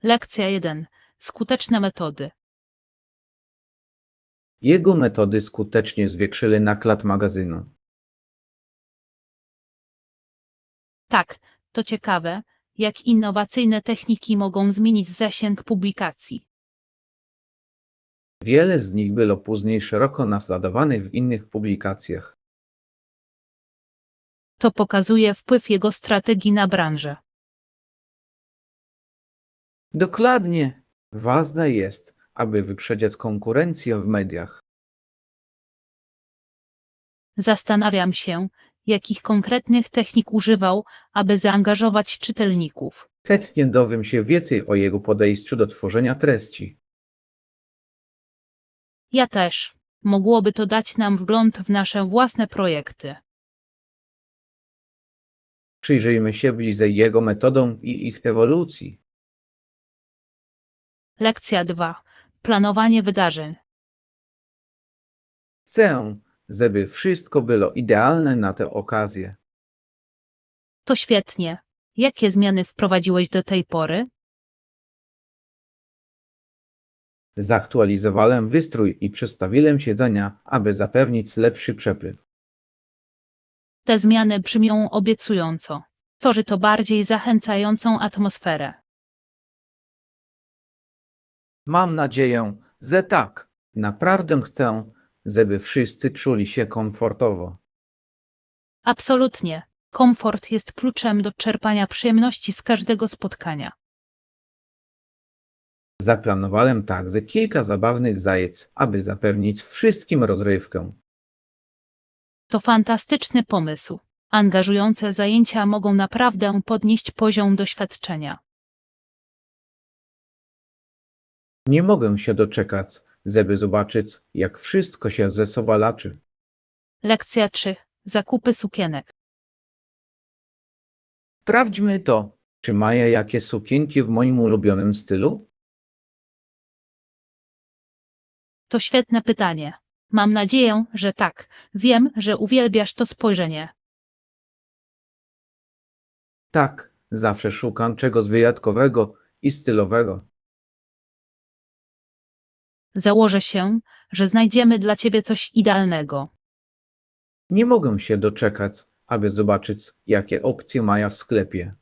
Lekcja 1. Skuteczne metody. Jego metody skutecznie zwiększyły nakład magazynu. Tak, to ciekawe, jak innowacyjne techniki mogą zmienić zasięg publikacji. Wiele z nich było później szeroko naśladowanych w innych publikacjach. To pokazuje wpływ jego strategii na branżę. Dokładnie. Ważne jest, aby wyprzedzać konkurencję w mediach. Zastanawiam się, jakich konkretnych technik używał, aby zaangażować czytelników. Chętnie dowiem się więcej o jego podejściu do tworzenia treści. Ja też. Mogłoby to dać nam wgląd w nasze własne projekty. Przyjrzyjmy się bliżej jego metodom i ich ewolucji. Lekcja 2. Planowanie wydarzeń. Chcę, żeby wszystko było idealne na tę okazję. To świetnie. Jakie zmiany wprowadziłeś do tej pory? Zaktualizowałem wystrój i przestawiłem siedzenia, aby zapewnić lepszy przepływ. Te zmiany brzmią obiecująco. Tworzy to bardziej zachęcającą atmosferę. Mam nadzieję, że tak. Naprawdę chcę, żeby wszyscy czuli się komfortowo. Absolutnie. Komfort jest kluczem do czerpania przyjemności z każdego spotkania. Zaplanowałem także kilka zabawnych zajęć, aby zapewnić wszystkim rozrywkę. To fantastyczny pomysł. Angażujące zajęcia mogą naprawdę podnieść poziom doświadczenia. Nie mogę się doczekać, żeby zobaczyć, jak wszystko się ze sobą laczy. Lekcja 3. Zakupy sukienek. Sprawdźmy to, czy mają jakieś sukienki w moim ulubionym stylu? To świetne pytanie. Mam nadzieję, że tak. Wiem, że uwielbiasz to spojrzenie. Tak, zawsze szukam czegoś wyjątkowego i stylowego. Założę się, że znajdziemy dla ciebie coś idealnego. Nie mogę się doczekać, aby zobaczyć, jakie opcje mają w sklepie.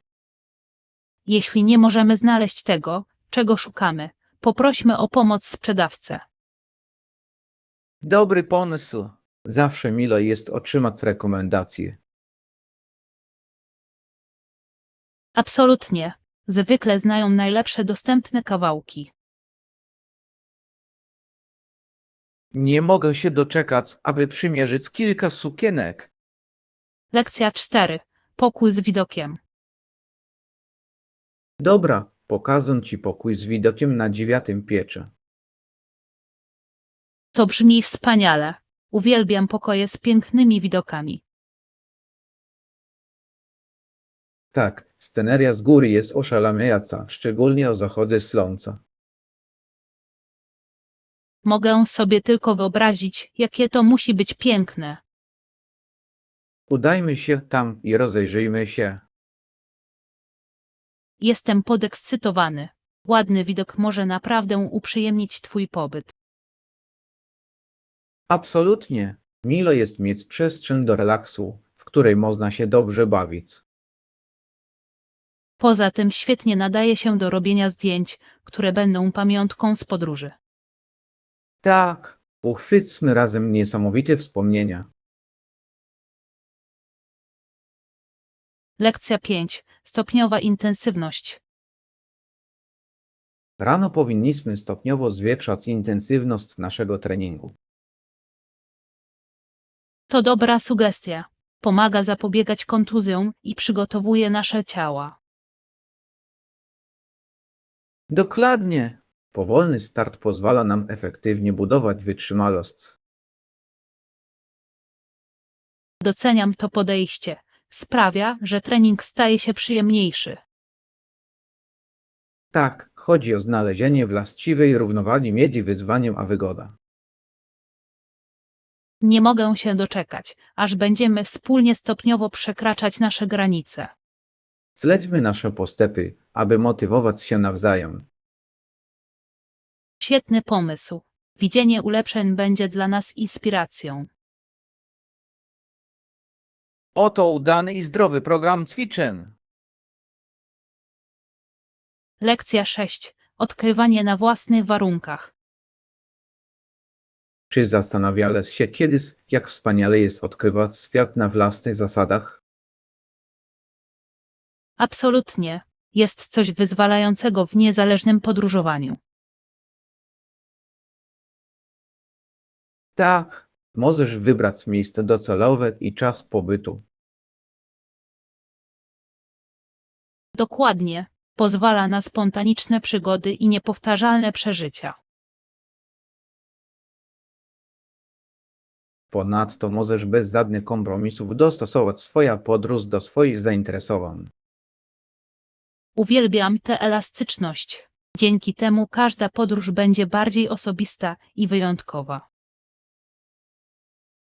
Jeśli nie możemy znaleźć tego, czego szukamy, poprośmy o pomoc sprzedawcę. Dobry pomysł. Zawsze milo jest otrzymać rekomendacje. Absolutnie. Zwykle znają najlepsze dostępne kawałki. Nie mogę się doczekać, aby przymierzyć kilka sukienek. Lekcja 4. Pokój z widokiem. Dobra, pokażę ci pokój z widokiem na 9 piętrze. To brzmi wspaniale. Uwielbiam pokoje z pięknymi widokami. Tak, sceneria z góry jest oszałamiająca, szczególnie o zachodzie słońca. Mogę sobie tylko wyobrazić, jakie to musi być piękne. Udajmy się tam i rozejrzyjmy się. Jestem podekscytowany. Ładny widok może naprawdę uprzyjemnić twój pobyt. Absolutnie. Milo jest mieć przestrzeń do relaksu, w której można się dobrze bawić. Poza tym świetnie nadaje się do robienia zdjęć, które będą pamiątką z podróży. Tak, uchwyćmy razem niesamowite wspomnienia. Lekcja 5. Stopniowa intensywność. Rano powinniśmy stopniowo zwiększać intensywność naszego treningu. To dobra sugestia. Pomaga zapobiegać kontuzjom i przygotowuje nasze ciała. Dokładnie. Powolny start pozwala nam efektywnie budować wytrzymałość. Doceniam to podejście. Sprawia, że trening staje się przyjemniejszy. Tak, chodzi o znalezienie właściwej równowagi między wyzwaniem a wygodą. Nie mogę się doczekać, aż będziemy wspólnie stopniowo przekraczać nasze granice. Śledźmy nasze postępy, aby motywować się nawzajem. Świetny pomysł. Widzenie ulepszeń będzie dla nas inspiracją. Oto udany i zdrowy program ćwiczeń. Lekcja 6. Odkrywanie na własnych warunkach. Czy zastanawiałeś się kiedyś, jak wspaniale jest odkrywać świat na własnych zasadach? Absolutnie. Jest coś wyzwalającego w niezależnym podróżowaniu. Tak, możesz wybrać miejsce docelowe i czas pobytu. Dokładnie. Pozwala na spontaniczne przygody i niepowtarzalne przeżycia. Ponadto możesz bez żadnych kompromisów dostosować swoją podróż do swoich zainteresowań. Uwielbiam tę elastyczność. Dzięki temu każda podróż będzie bardziej osobista i wyjątkowa.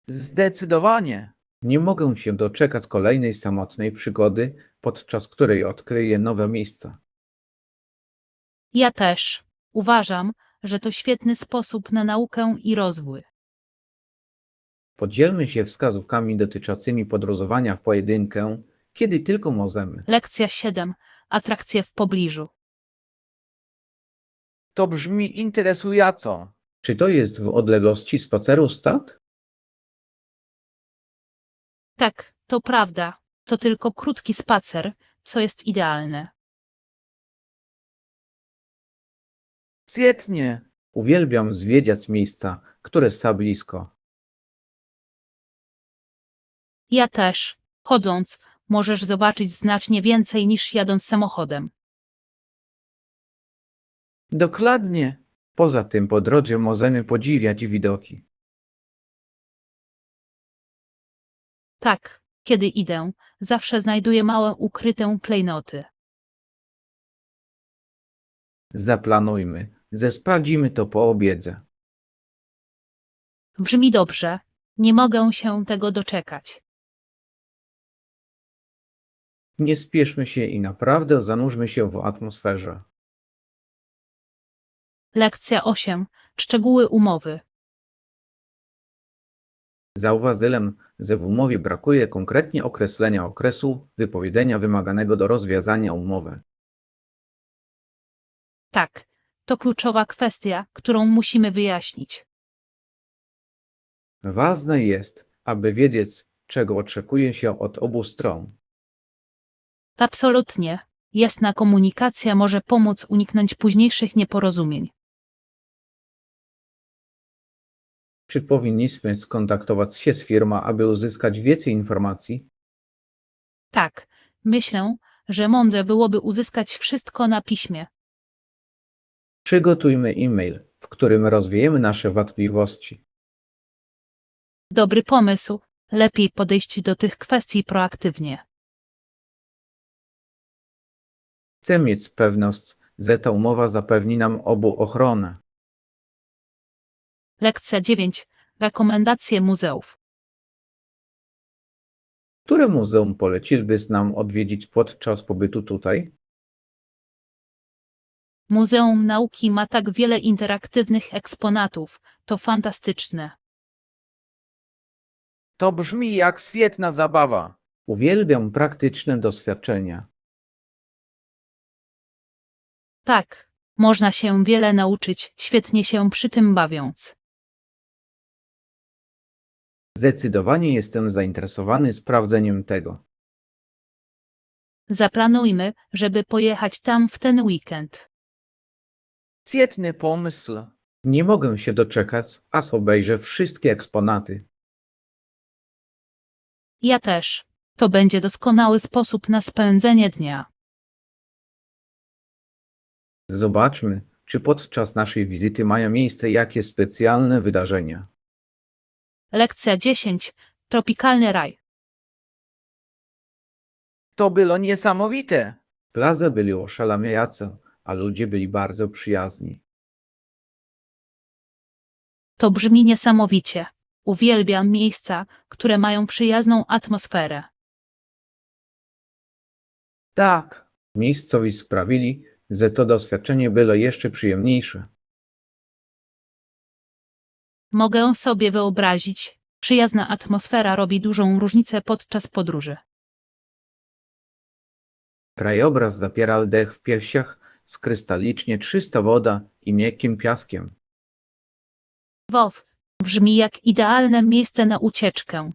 Zdecydowanie! Nie mogę się doczekać kolejnej samotnej przygody, podczas której odkryję nowe miejsca. Ja też. Uważam, że to świetny sposób na naukę i rozwój. Podzielmy się wskazówkami dotyczącymi podróżowania w pojedynkę, kiedy tylko możemy. Lekcja 7. Atrakcje w pobliżu. To brzmi interesująco. Czy to jest w odległości spaceru stad? Tak, to prawda. To tylko krótki spacer, co jest idealne. Świetnie! Uwielbiam zwiedzać miejsca, które są blisko. Ja też. Chodząc, możesz zobaczyć znacznie więcej niż jadąc samochodem. Dokładnie. Poza tym po drodze możemy podziwiać widoki. Tak, kiedy idę, zawsze znajduję małe ukryte klejnoty. Zaplanujmy, że sprawdzimy to po obiedzie. Brzmi dobrze. Nie mogę się tego doczekać. Nie spieszmy się i naprawdę zanurzmy się w atmosferze. Lekcja 8. Szczegóły umowy. Zauważyłem, że w umowie brakuje konkretnie określenia okresu wypowiedzenia wymaganego do rozwiązania umowy. Tak, to kluczowa kwestia, którą musimy wyjaśnić. Ważne jest, aby wiedzieć, czego oczekuje się od obu stron. Absolutnie. Jasna komunikacja może pomóc uniknąć późniejszych nieporozumień. Czy powinniśmy skontaktować się z firmą, aby uzyskać więcej informacji? Tak, myślę, że mądrze byłoby uzyskać wszystko na piśmie. Przygotujmy e-mail, w którym rozwiejemy nasze wątpliwości. Dobry pomysł. Lepiej podejść do tych kwestii proaktywnie. Chcę mieć pewność, że ta umowa zapewni nam obu ochronę. Lekcja 9. Rekomendacje muzeów. Które muzeum poleciłbyś nam odwiedzić podczas pobytu tutaj? Muzeum Nauki ma tak wiele interaktywnych eksponatów. To fantastyczne. To brzmi jak świetna zabawa. Uwielbiam praktyczne doświadczenia. Tak, można się wiele nauczyć, świetnie się przy tym bawiąc. Zdecydowanie jestem zainteresowany sprawdzeniem tego. Zaplanujmy, żeby pojechać tam w ten weekend. Świetny pomysł. Nie mogę się doczekać, aż obejrzę wszystkie eksponaty. Ja też. To będzie doskonały sposób na spędzenie dnia. Zobaczmy, czy podczas naszej wizyty mają miejsce jakieś specjalne wydarzenia. Lekcja 10. Tropikalny raj. To było niesamowite. Plaże byli oszałamiające, a ludzie byli bardzo przyjazni. To brzmi niesamowicie. Uwielbiam miejsca, które mają przyjazną atmosferę. Tak, Miejscowi sprawili, że to doświadczenie było jeszcze przyjemniejsze. Mogę sobie wyobrazić, przyjazna atmosfera robi dużą różnicę podczas podróży. Krajobraz zapierał dech w piersiach z krystalicznie czysta woda i miękkim piaskiem. WoW brzmi jak idealne miejsce na ucieczkę.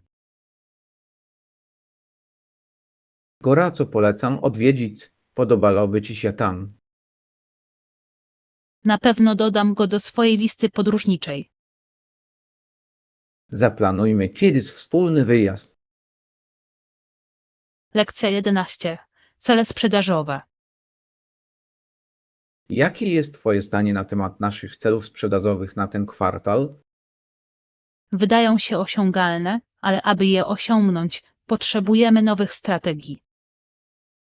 Gorąco polecam odwiedzić, podobałoby Ci się tam. Na pewno dodam go do swojej listy podróżniczej. Zaplanujmy kiedyś wspólny wyjazd. Lekcja 11. Cele sprzedażowe. Jakie jest Twoje zdanie na temat naszych celów sprzedażowych na ten kwartał? Wydają się osiągalne, ale aby je osiągnąć, potrzebujemy nowych strategii.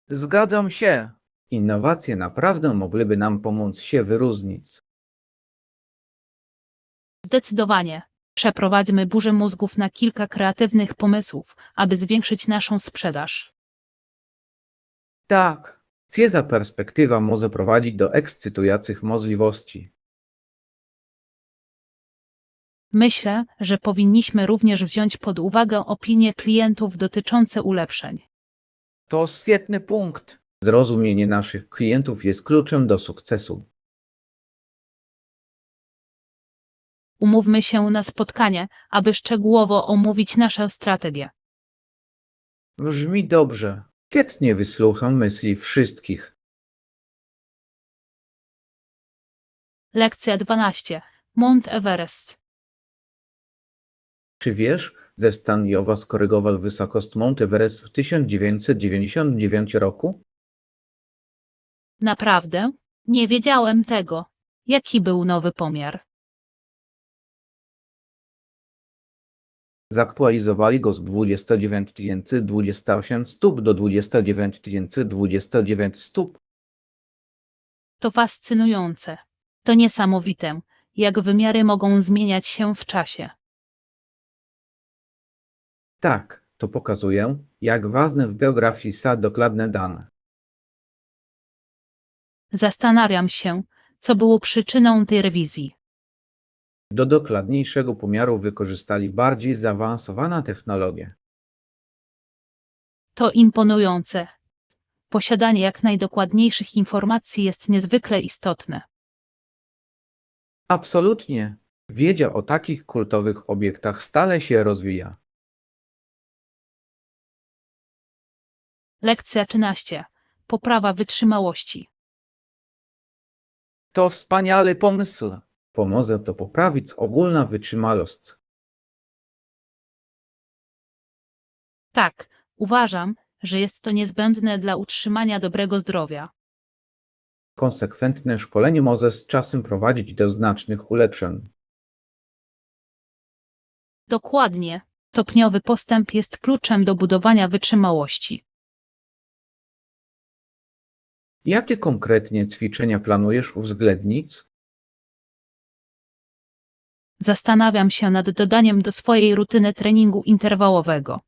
Zgadzam się. Innowacje naprawdę mogłyby nam pomóc się wyróżnić. Zdecydowanie. Przeprowadźmy burzę mózgów na kilka kreatywnych pomysłów, aby zwiększyć naszą sprzedaż. Tak, ta perspektywa może prowadzić do ekscytujących możliwości. Myślę, że powinniśmy również wziąć pod uwagę opinie klientów dotyczące ulepszeń. To świetny punkt. Zrozumienie naszych klientów jest kluczem do sukcesu. Umówmy się na spotkanie, aby szczegółowo omówić naszą strategię. Brzmi dobrze. Świetnie wysłucham myśli wszystkich. Lekcja 12. Mount Everest. Czy wiesz, że stan Iowa skorygował wysokość Mount Everest w 1999 roku? Naprawdę? Nie wiedziałem tego. Jaki był nowy pomiar? Zaktualizowali go z 29 028 stóp do 29 029 stóp. To fascynujące. To niesamowite, jak wymiary mogą zmieniać się w czasie. Tak, to pokazuje, jak ważne w geografii są dokładne dane. Zastanawiam się, co było przyczyną tej rewizji. Do dokładniejszego pomiaru wykorzystali bardziej zaawansowane technologie. To imponujące. Posiadanie jak najdokładniejszych informacji jest niezwykle istotne. Absolutnie. Wiedza o takich kultowych obiektach stale się rozwija. Lekcja 13. Poprawa wytrzymałości. To wspaniały pomysł. Pomoże to poprawić ogólną wytrzymałość. Tak, uważam, że jest to niezbędne dla utrzymania dobrego zdrowia. Konsekwentne szkolenie może z czasem prowadzić do znacznych ulepszeń. Dokładnie. Stopniowy postęp jest kluczem do budowania wytrzymałości. Jakie konkretnie ćwiczenia planujesz uwzględnić? Zastanawiam się nad dodaniem do swojej rutyny treningu interwałowego.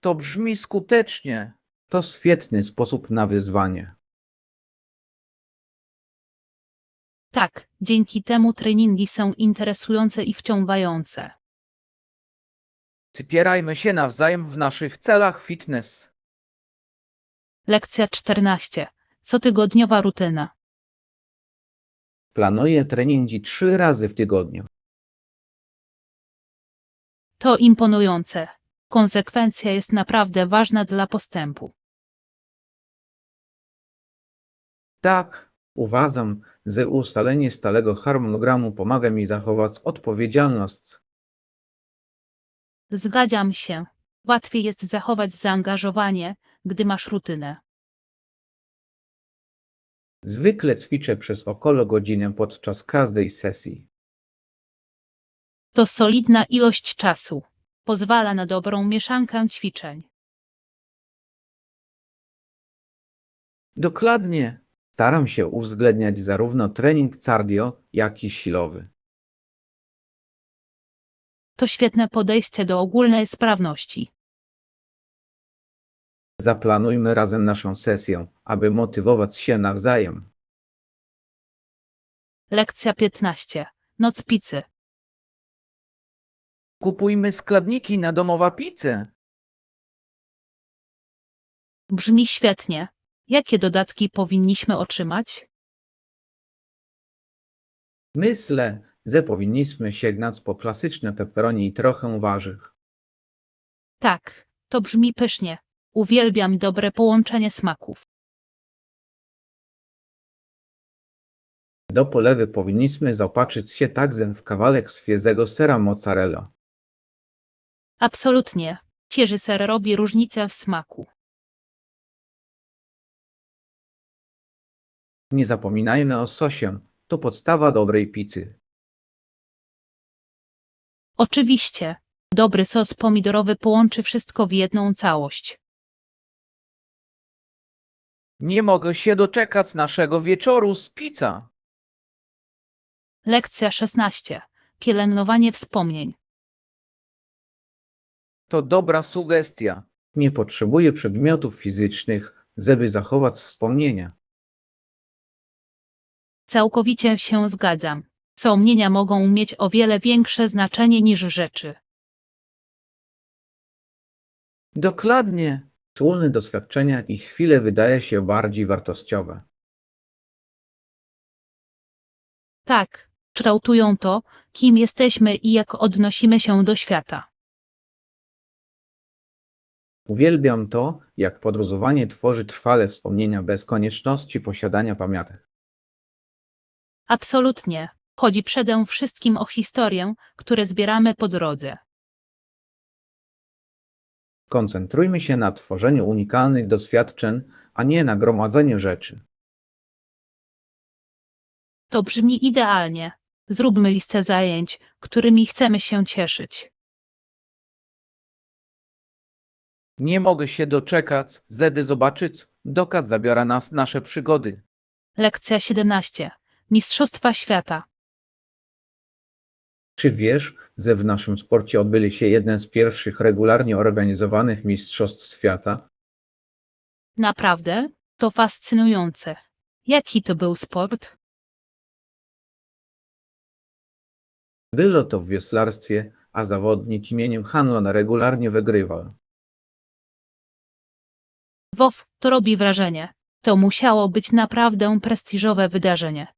To brzmi skutecznie. To świetny sposób na wyzwanie. Tak, dzięki temu treningi są interesujące i wciągające. Wspierajmy się nawzajem w naszych celach fitness. Lekcja 14. Cotygodniowa rutyna. Planuję treningi 3 razy w tygodniu. To imponujące. Konsekwencja jest naprawdę ważna dla postępu. Tak, uważam, że ustalenie stałego harmonogramu pomaga mi zachować odpowiedzialność. Zgadzam się. Łatwiej jest zachować zaangażowanie, gdy masz rutynę. Zwykle ćwiczę przez około godzinę podczas każdej sesji. To solidna ilość czasu. Pozwala na dobrą mieszankę ćwiczeń. Dokładnie. Staram się uwzględniać zarówno trening cardio, jak i siłowy. To świetne podejście do ogólnej sprawności. Zaplanujmy razem naszą sesję, aby motywować się nawzajem. Lekcja 15. Noc pizzy. Kupujmy składniki na domowa pizzę. Brzmi świetnie. Jakie dodatki powinniśmy otrzymać? Myślę, że powinniśmy sięgnąć po klasyczne pepperoni i trochę warzyw. Tak, to brzmi pysznie. Uwielbiam dobre połączenie smaków. Do polewy powinniśmy zaopatrzyć się także w kawałek świeżego sera mozzarella. Absolutnie. Świeży ser robi różnicę w smaku. Nie zapominajmy o sosie, to podstawa dobrej pizzy. Oczywiście. Dobry sos pomidorowy połączy wszystko w jedną całość. Nie mogę się doczekać naszego wieczoru z pizza. Lekcja 16. Pielęgnowanie wspomnień. To dobra sugestia. Nie potrzebuję przedmiotów fizycznych, żeby zachować wspomnienia. Całkowicie się zgadzam. Wspomnienia mogą mieć o wiele większe znaczenie niż rzeczy. Dokładnie. Wspólne doświadczenia i chwile wydaje się bardziej wartościowe. Tak, kształtują to, kim jesteśmy i jak odnosimy się do świata. Uwielbiam to, jak podróżowanie tworzy trwale wspomnienia bez konieczności posiadania pamiątek. Absolutnie. Chodzi przede wszystkim o historię, które zbieramy po drodze. Koncentrujmy się na tworzeniu unikalnych doświadczeń, a nie na gromadzeniu rzeczy. To brzmi idealnie. Zróbmy listę zajęć, którymi chcemy się cieszyć. Nie mogę się doczekać, żeby zobaczyć, dokąd zabiorą nas nasze przygody. Lekcja 17. Mistrzostwa świata. Czy wiesz, że w naszym sporcie odbyli się jedne z pierwszych regularnie organizowanych mistrzostw świata? Naprawdę? To fascynujące. Jaki to był sport? Było to w wioślarstwie, a zawodnik imieniem Hanlon regularnie wygrywał. WOW, to robi wrażenie. To musiało być naprawdę prestiżowe wydarzenie.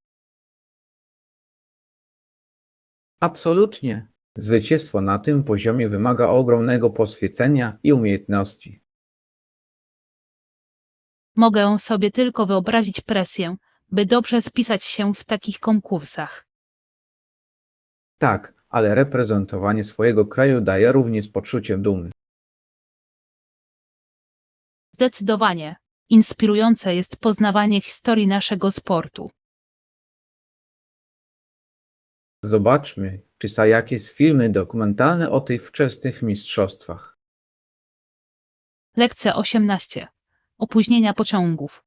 Absolutnie. Zwycięstwo na tym poziomie wymaga ogromnego poświęcenia i umiejętności. Mogę sobie tylko wyobrazić presję, by dobrze spisać się w takich konkursach. Tak, ale reprezentowanie swojego kraju daje również poczucie dumy. Zdecydowanie. Inspirujące jest poznawanie historii naszego sportu. Zobaczmy, czy są jakieś filmy dokumentalne o tych wczesnych mistrzostwach. Lekcja 18. Opóźnienia pociągów.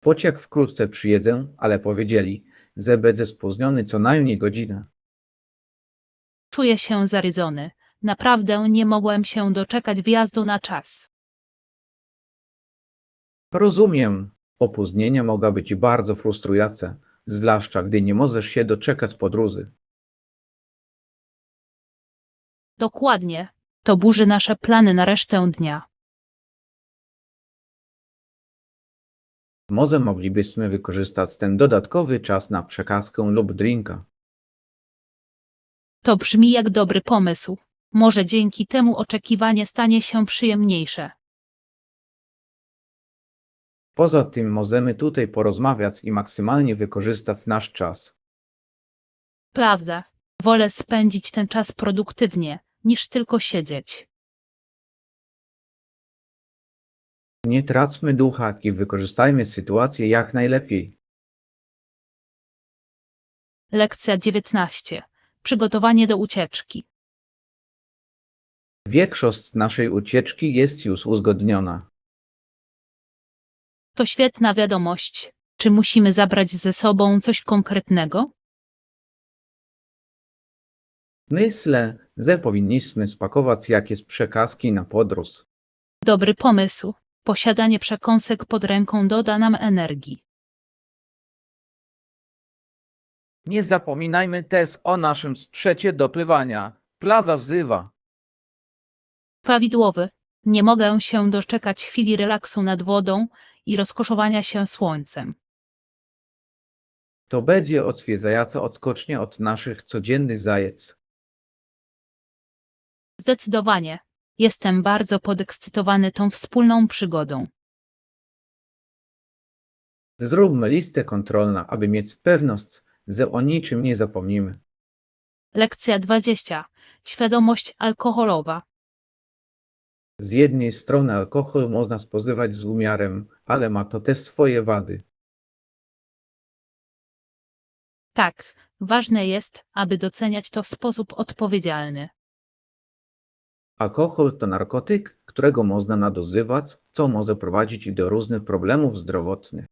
Pociąg wkrótce przyjedzie, ale powiedzieli, że będzie spóźniony co najmniej godzinę. Czuję się zarydzony. Naprawdę nie mogłem się doczekać wjazdu na czas. Rozumiem, opóźnienia mogą być bardzo frustrujące, zwłaszcza gdy nie możesz się doczekać podróży. Dokładnie. To burzy nasze plany na resztę dnia. Może moglibyśmy wykorzystać ten dodatkowy czas na przekąskę lub drinka. To brzmi jak dobry pomysł. Może dzięki temu oczekiwanie stanie się przyjemniejsze. Poza tym możemy tutaj porozmawiać i maksymalnie wykorzystać nasz czas. Prawda. Wolę spędzić ten czas produktywnie, niż tylko siedzieć. Nie tracmy ducha i wykorzystajmy sytuację jak najlepiej. Lekcja 19. Przygotowanie do ucieczki. Większość naszej ucieczki jest już uzgodniona. To świetna wiadomość. Czy musimy zabrać ze sobą coś konkretnego? Myślę, że powinniśmy spakować jakieś przekąski na podróż. Dobry pomysł. Posiadanie przekąsek pod ręką doda nam energii. Nie zapominajmy też o naszym sprzęcie do pływania. Plaza wzywa. Prawidłowy. Nie mogę się doczekać chwili relaksu nad wodą i rozkoszowania się słońcem. To będzie odwiedzająca odskocznie od naszych codziennych zajęć. Zdecydowanie. Jestem bardzo podekscytowany tą wspólną przygodą. Zróbmy listę kontrolną, aby mieć pewność, że o niczym nie zapomnimy. Lekcja 20. Świadomość alkoholowa. Z jednej strony alkohol można spożywać z umiarem, ale ma to też swoje wady. Tak, ważne jest, aby doceniać to w sposób odpowiedzialny. Alkohol to narkotyk, którego można nadużywać, co może prowadzić do różnych problemów zdrowotnych.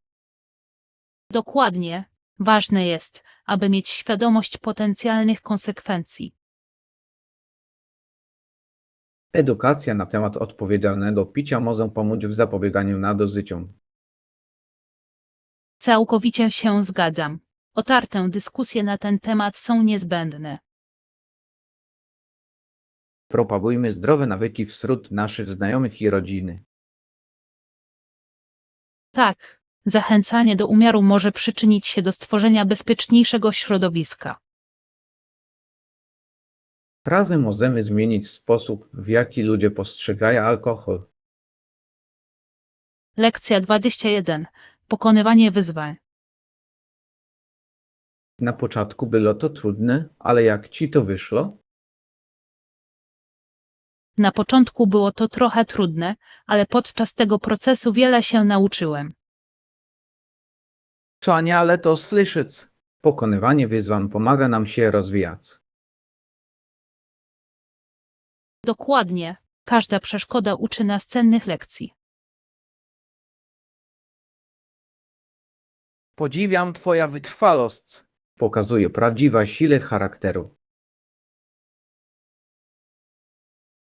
Dokładnie. Ważne jest, aby mieć świadomość potencjalnych konsekwencji. Edukacja na temat odpowiedzialnego picia może pomóc w zapobieganiu nadużyciom. Całkowicie się zgadzam. Otwarte dyskusje na ten temat są niezbędne. Propagujmy zdrowe nawyki wśród naszych znajomych i rodziny. Tak, zachęcanie do umiaru może przyczynić się do stworzenia bezpieczniejszego środowiska. Razem możemy zmienić sposób, w jaki ludzie postrzegają alkohol. Lekcja 21. Pokonywanie wyzwań. Na początku było to trudne, ale jak ci to wyszło? Na początku było to trochę trudne, ale podczas tego procesu wiele się nauczyłem. Wspaniale to słyszeć. Pokonywanie wyzwań pomaga nam się rozwijać. Dokładnie. Każda przeszkoda uczy nas cennych lekcji. Podziwiam twoja wytrwałość. Pokazuje prawdziwą siłę charakteru.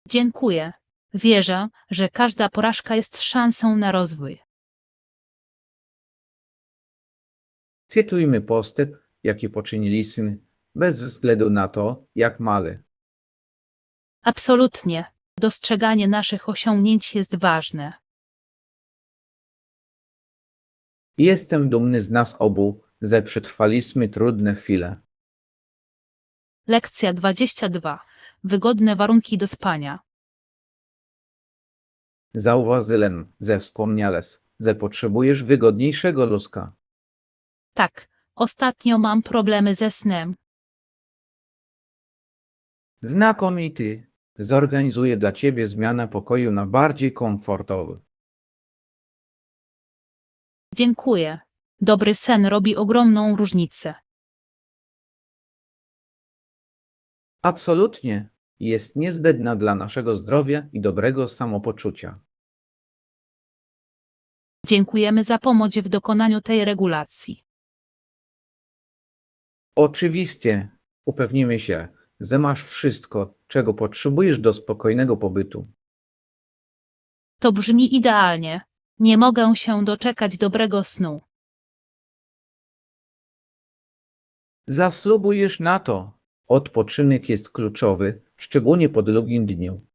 Dziękuję. Wierzę, że każda porażka jest szansą na rozwój. Cytujmy postęp, jaki poczyniliśmy, bez względu na to, jak mały. Absolutnie. Dostrzeganie naszych osiągnięć jest ważne. Jestem dumny z nas obu, że przetrwaliśmy trudne chwile. Lekcja 22. Wygodne warunki do spania. Zauważyłem, że wspomniałeś, że potrzebujesz wygodniejszego łóżka. Tak, ostatnio mam problemy ze snem. Znakomity. Zorganizuję dla ciebie zmianę pokoju na bardziej komfortowy. Dziękuję. Dobry sen robi ogromną różnicę. Absolutnie. Jest niezbędna dla naszego zdrowia i dobrego samopoczucia. Dziękujemy za pomoc w dokonaniu tej regulacji. Oczywiście, upewnimy się, że masz wszystko, czego potrzebujesz do spokojnego pobytu. To brzmi idealnie. Nie mogę się doczekać dobrego snu. Zasługujesz na to. Odpoczynek jest kluczowy, szczególnie po długim dniu.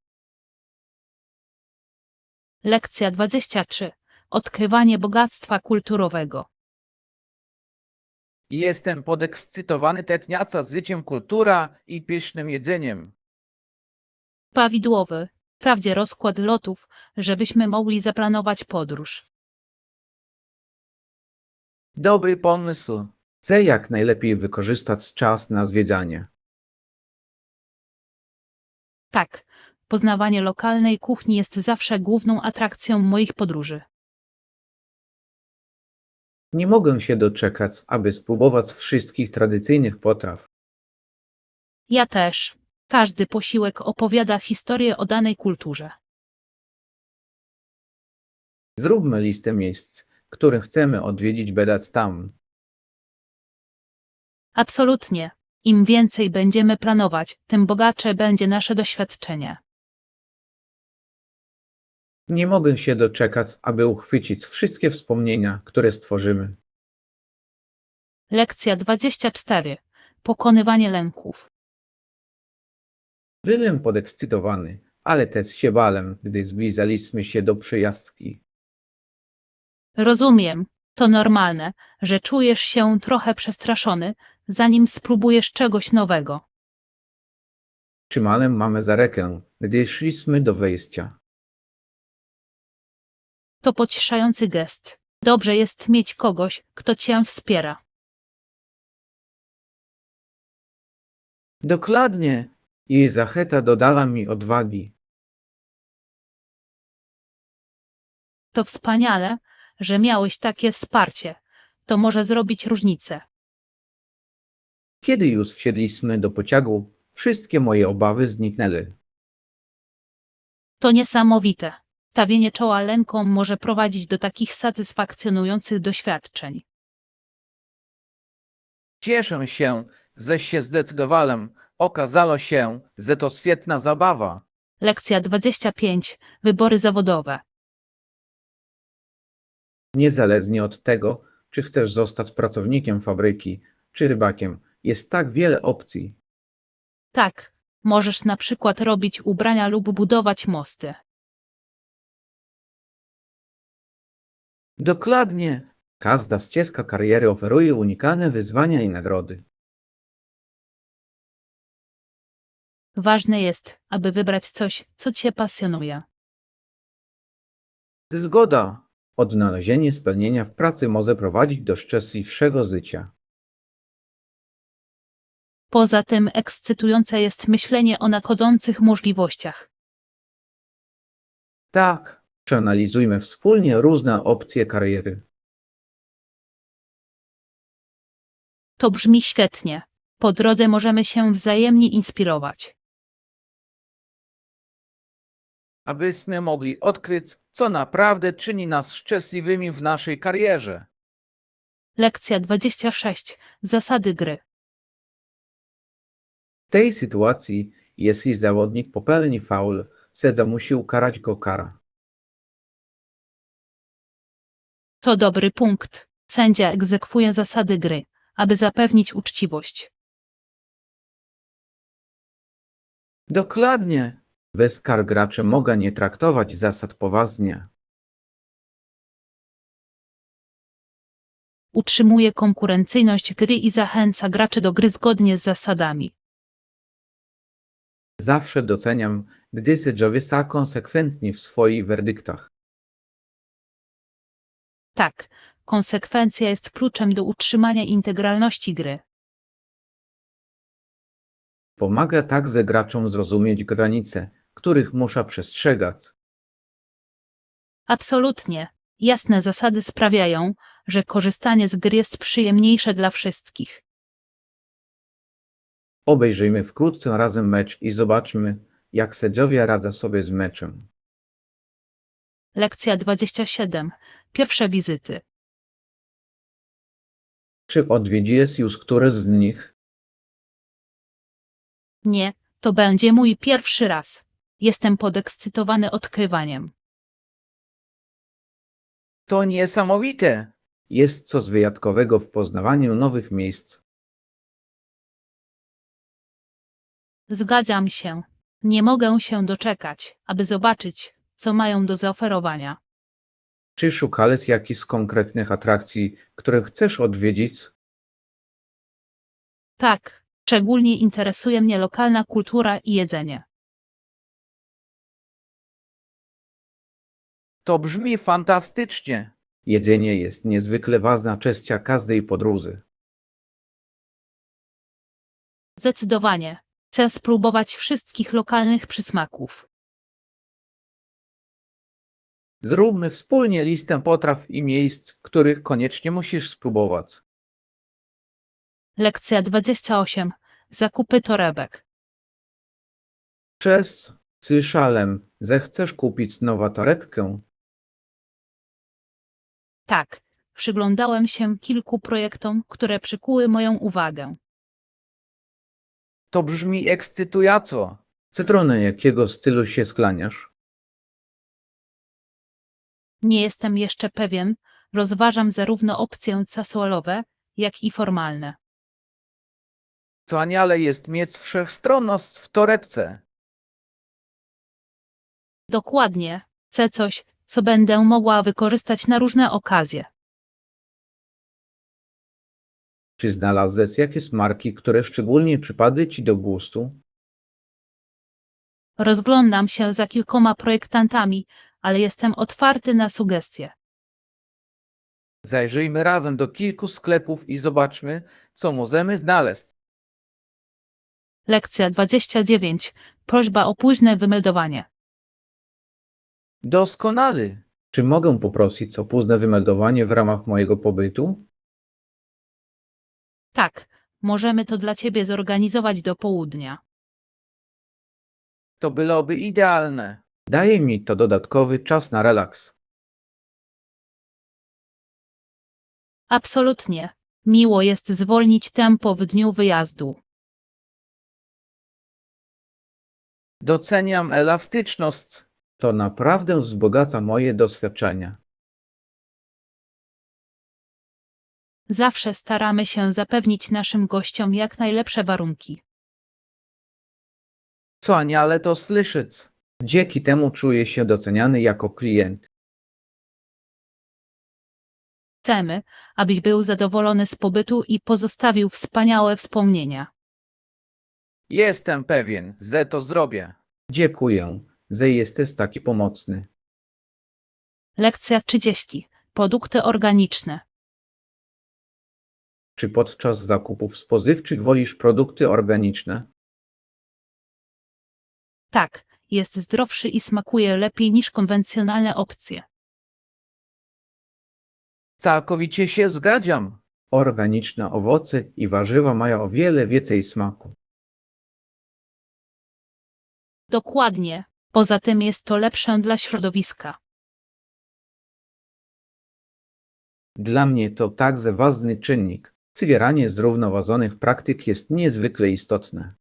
Lekcja 23. Odkrywanie bogactwa kulturowego. Jestem podekscytowany tętniąca z życiem kultura i pysznym jedzeniem. Prawidłowy. Wprawdzie rozkład lotów, żebyśmy mogli zaplanować podróż. Dobry pomysł. Chcę jak najlepiej wykorzystać czas na zwiedzanie. Tak, poznawanie lokalnej kuchni jest zawsze główną atrakcją moich podróży. Nie mogę się doczekać, aby spróbować wszystkich tradycyjnych potraw. Ja też. Każdy posiłek opowiada historię o danej kulturze. Zróbmy listę miejsc, które chcemy odwiedzić będąc tam. Absolutnie. Im więcej będziemy planować, tym bogatsze będzie nasze doświadczenie. Nie mogę się doczekać, aby uchwycić wszystkie wspomnienia, które stworzymy. Lekcja 24. Pokonywanie lęków. Byłem podekscytowany, ale też się bałem, gdy zbliżaliśmy się do przejażdżki. Rozumiem, to normalne, że czujesz się trochę przestraszony, zanim spróbujesz czegoś nowego. Trzymałem mamę za rękę, gdy szliśmy do wejścia. To pocieszający gest. Dobrze jest mieć kogoś, kto cię wspiera. Dokładnie. Jej zachęta dodała mi odwagi. To wspaniale, że miałeś takie wsparcie. To może zrobić różnicę. Kiedy już wsiedliśmy do pociągu, wszystkie moje obawy zniknęły. To niesamowite. Stawienie czoła lękom może prowadzić do takich satysfakcjonujących doświadczeń. Cieszę się, że się zdecydowałem. Okazało się, że to świetna zabawa. Lekcja 25. Wybory zawodowe. Niezależnie od tego, czy chcesz zostać pracownikiem fabryki, czy rybakiem, jest tak wiele opcji. Tak, możesz na przykład robić ubrania lub budować mosty. Dokładnie. Każda ścieżka kariery oferuje unikalne wyzwania i nagrody. Ważne jest, aby wybrać coś, co cię pasjonuje. Zgoda. Odnalezienie spełnienia w pracy może prowadzić do szczęśliwszego życia. Poza tym ekscytujące jest myślenie o nadchodzących możliwościach. Tak, przeanalizujmy wspólnie różne opcje kariery. To brzmi świetnie. Po drodze możemy się wzajemnie inspirować. Abyśmy mogli odkryć, co naprawdę czyni nas szczęśliwymi w naszej karierze. Lekcja 26. Zasady gry. W tej sytuacji, jeśli zawodnik popełni faul, sędzia musi ukarać go kara. To dobry punkt. Sędzia egzekwuje zasady gry, aby zapewnić uczciwość. Dokładnie. Bez kar gracze mogą nie traktować zasad poważnie. Utrzymuje konkurencyjność gry i zachęca graczy do gry zgodnie z zasadami. Zawsze doceniam, gdy sędziowie są konsekwentni w swoich werdyktach. Tak, konsekwencja jest kluczem do utrzymania integralności gry. Pomaga także graczom zrozumieć granice, których muszą przestrzegać. Absolutnie. Jasne zasady sprawiają, że korzystanie z gry jest przyjemniejsze dla wszystkich. Obejrzyjmy wkrótce razem mecz i zobaczmy, jak sędziowie radzą sobie z meczem. Lekcja 27. Pierwsze wizyty. Czy odwiedziłeś już któreś z nich? Nie, to będzie mój pierwszy raz. Jestem podekscytowany odkrywaniem. To niesamowite! Jest coś wyjątkowego w poznawaniu nowych miejsc. Zgadzam się. Nie mogę się doczekać, aby zobaczyć, co mają do zaoferowania. Czy szukałeś jakichś konkretnych atrakcji, które chcesz odwiedzić? Tak, szczególnie interesuje mnie lokalna kultura i jedzenie. To brzmi fantastycznie. Jedzenie jest niezwykle ważna część każdej podróży. Zdecydowanie. Chcę spróbować wszystkich lokalnych przysmaków. Zróbmy wspólnie listę potraw i miejsc, których koniecznie musisz spróbować. Lekcja 28. Zakupy torebek. Cześć, słyszałem, że chcesz kupić nową torebkę. Tak, przyglądałem się kilku projektom, które przykuły moją uwagę. To brzmi ekscytująco. Cytrony, jakiego stylu się skłaniasz? Nie jestem jeszcze pewien, rozważam zarówno opcje casualowe, jak i formalne. Wspaniale jest mieć wszechstronność w torebce. Dokładnie, chcę coś, co będę mogła wykorzystać na różne okazje. Czy znalazłeś jakieś marki, które szczególnie przypadły Ci do gustu? Rozglądam się za kilkoma projektantami, ale jestem otwarty na sugestie. Zajrzyjmy razem do kilku sklepów i zobaczmy, co możemy znaleźć. Lekcja 29. Prośba o późne wymeldowanie. Doskonale. Czy mogę poprosić o późne wymeldowanie w ramach mojego pobytu? Tak, możemy to dla Ciebie zorganizować do południa. To byłoby idealne. Daje mi to dodatkowy czas na relaks. Absolutnie. Miło jest zwolnić tempo w dniu wyjazdu. Doceniam elastyczność. To naprawdę wzbogaca moje doświadczenia. Zawsze staramy się zapewnić naszym gościom jak najlepsze warunki. Wspaniale to słyszeć. Dzięki temu czuję się doceniany jako klient. Chcemy, abyś był zadowolony z pobytu i pozostawił wspaniałe wspomnienia. Jestem pewien, że to zrobię. Dziękuję, że jesteś taki pomocny. Lekcja 30. Produkty organiczne. Czy podczas zakupów spożywczych wolisz produkty organiczne? Tak, jest zdrowszy i smakuje lepiej niż konwencjonalne opcje. Całkowicie się zgadzam. Organiczne owoce i warzywa mają o wiele więcej smaku. Dokładnie. Poza tym jest to lepsze dla środowiska. Dla mnie to także ważny czynnik. Wspieranie zrównoważonych praktyk jest niezwykle istotne.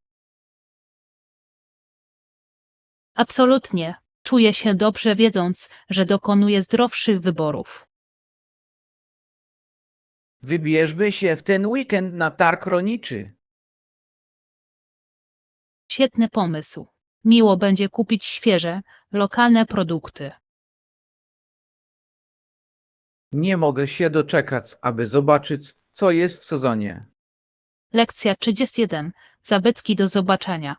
Absolutnie. Czuję się dobrze wiedząc, że dokonuję zdrowszych wyborów. Wybierzmy się w ten weekend na targ rolniczy. Świetny pomysł. Miło będzie kupić świeże, lokalne produkty. Nie mogę się doczekać, aby zobaczyć, co jest w sezonie. Lekcja 31. Zabytki do zobaczenia.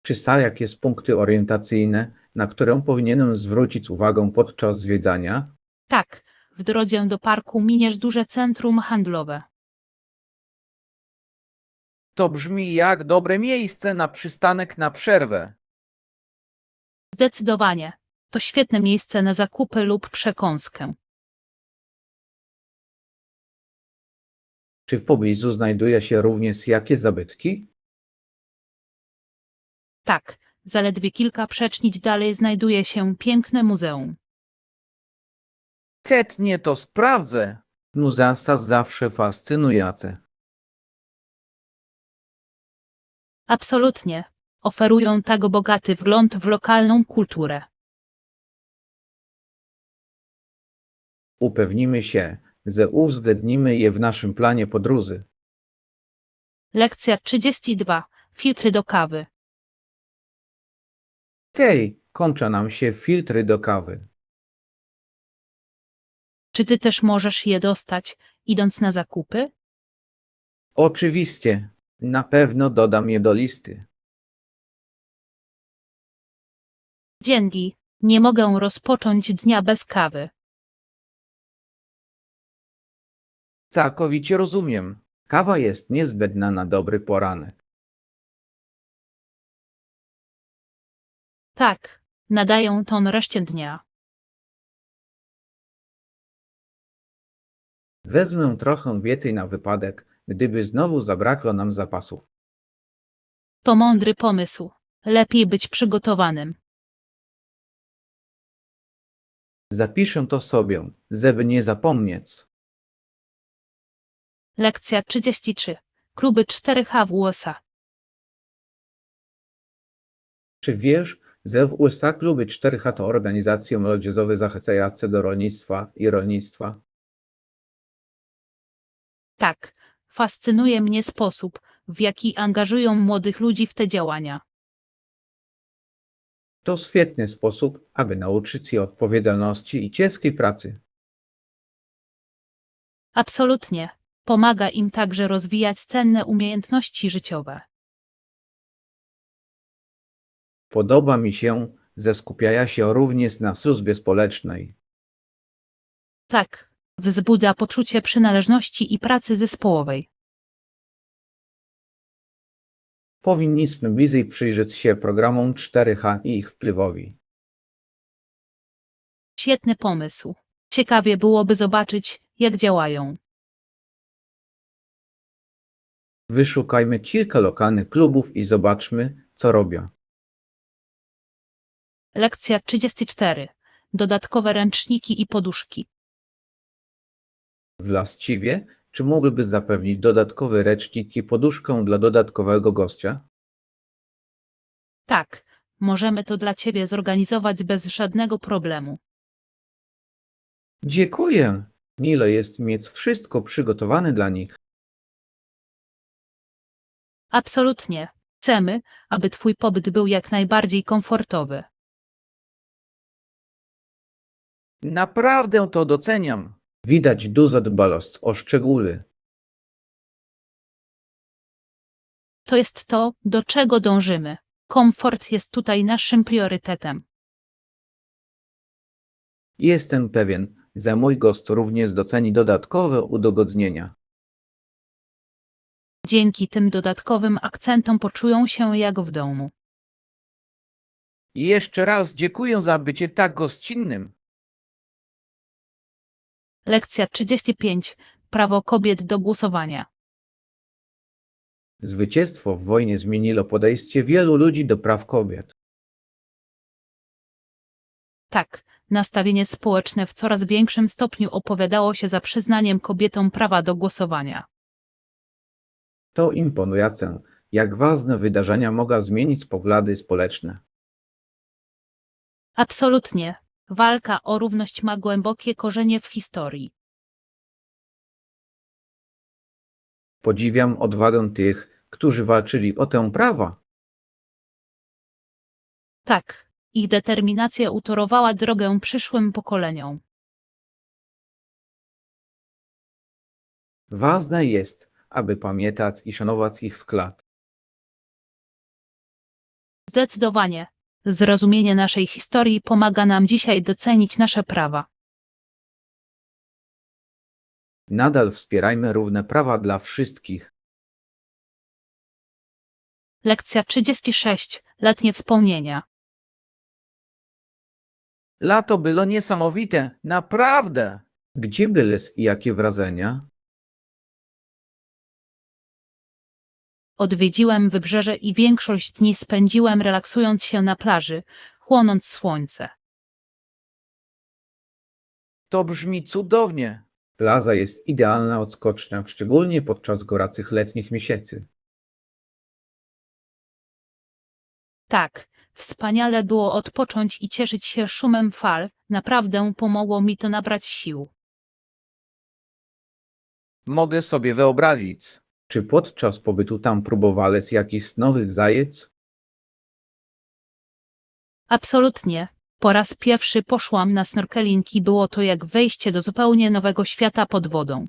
Czy są jakieś punkty orientacyjne, na które powinienem zwrócić uwagę podczas zwiedzania? Tak, w drodze do parku miniesz duże centrum handlowe. To brzmi jak dobre miejsce na przystanek na przerwę. Zdecydowanie. To świetne miejsce na zakupy lub przekąskę. Czy w pobliżu znajduje się również jakieś zabytki? Tak, zaledwie kilka przecznic dalej znajduje się piękne muzeum. Chętnie to sprawdzę. Muzea są zawsze fascynujące. Absolutnie. Oferują tak bogaty wgląd w lokalną kulturę. Upewnimy się, że uwzględnimy je w naszym planie podróży. Lekcja 32. Filtry do kawy. Hej, kończą nam się filtry do kawy. Czy ty też możesz je dostać, idąc na zakupy? Oczywiście, na pewno dodam je do listy. Dzięki. Nie mogę rozpocząć dnia bez kawy. Całkowicie rozumiem. Kawa jest niezbędna na dobry poranek. Tak, nadaję ton reszcie dnia. Wezmę trochę więcej na wypadek, gdyby znowu zabrakło nam zapasów. To mądry pomysł. Lepiej być przygotowanym. Zapiszę to sobie, żeby nie zapomnieć. Lekcja 33. Kluby 4H w USA. Czy wiesz, Zew USA Kluby 4H to organizacje młodzieżowe zachęcające do rolnictwa i rolnictwa. Tak, fascynuje mnie sposób, w jaki angażują młodych ludzi w te działania. To świetny sposób, aby nauczyć się odpowiedzialności i ciężkiej pracy. Absolutnie. Pomaga im także rozwijać cenne umiejętności życiowe. Podoba mi się, że skupiają się również na służbie społecznej. Tak, wzbudza poczucie przynależności i pracy zespołowej. Powinniśmy bliżej przyjrzeć się programom 4H i ich wpływowi. Świetny pomysł. Ciekawie byłoby zobaczyć, jak działają. Wyszukajmy kilka lokalnych klubów i zobaczmy, co robią. Lekcja 34. Dodatkowe ręczniki i poduszki. Właściwie, czy mógłbyś zapewnić dodatkowy ręcznik i poduszkę dla dodatkowego gościa? Tak, możemy to dla Ciebie zorganizować bez żadnego problemu. Dziękuję. Mile jest mieć wszystko przygotowane dla nich. Absolutnie. Chcemy, aby Twój pobyt był jak najbardziej komfortowy. Naprawdę to doceniam. Widać dużo dbałość o szczegóły. To jest to, do czego dążymy. Komfort jest tutaj naszym priorytetem. Jestem pewien, że mój gość również doceni dodatkowe udogodnienia. Dzięki tym dodatkowym akcentom poczują się jak w domu. I jeszcze raz dziękuję za bycie tak gościnnym. Lekcja 35. Prawo kobiet do głosowania. Zwycięstwo w wojnie zmieniło podejście wielu ludzi do praw kobiet. Tak, nastawienie społeczne w coraz większym stopniu opowiadało się za przyznaniem kobietom prawa do głosowania. To imponujące, jak ważne wydarzenia mogą zmienić poglądy społeczne. Absolutnie. Walka o równość ma głębokie korzenie w historii. Podziwiam odwagę tych, którzy walczyli o tę prawa. Tak, ich determinacja utorowała drogę przyszłym pokoleniom. Ważne jest, aby pamiętać i szanować ich wkład. Zdecydowanie. Zrozumienie naszej historii pomaga nam dzisiaj docenić nasze prawa. Nadal wspierajmy równe prawa dla wszystkich. Lekcja 36. Letnie wspomnienia. Lato było niesamowite, naprawdę. Gdzie byłeś i jakie wrażenia? Odwiedziłem wybrzeże i większość dni spędziłem relaksując się na plaży, chłonąc słońce. To brzmi cudownie. Plaża jest idealna odskocznia, szczególnie podczas gorących letnich miesięcy. Tak, wspaniale było odpocząć i cieszyć się szumem fal, naprawdę pomogło mi to nabrać sił. Mogę sobie wyobrazić. Czy podczas pobytu tam próbowałeś jakichś nowych zajęć? Absolutnie. Po raz pierwszy poszłam na snorkeling i było to jak wejście do zupełnie nowego świata pod wodą.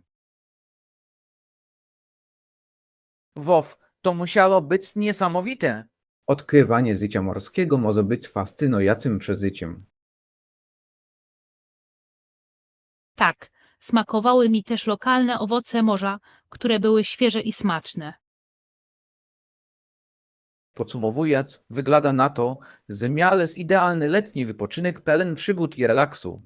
Wow, to musiało być niesamowite. Odkrywanie życia morskiego może być fascynującym przeżyciem. Tak, smakowały mi też lokalne owoce morza, które były świeże i smaczne. Podsumowując, wygląda na to, że miałeś idealny letni wypoczynek pełen przygód i relaksu.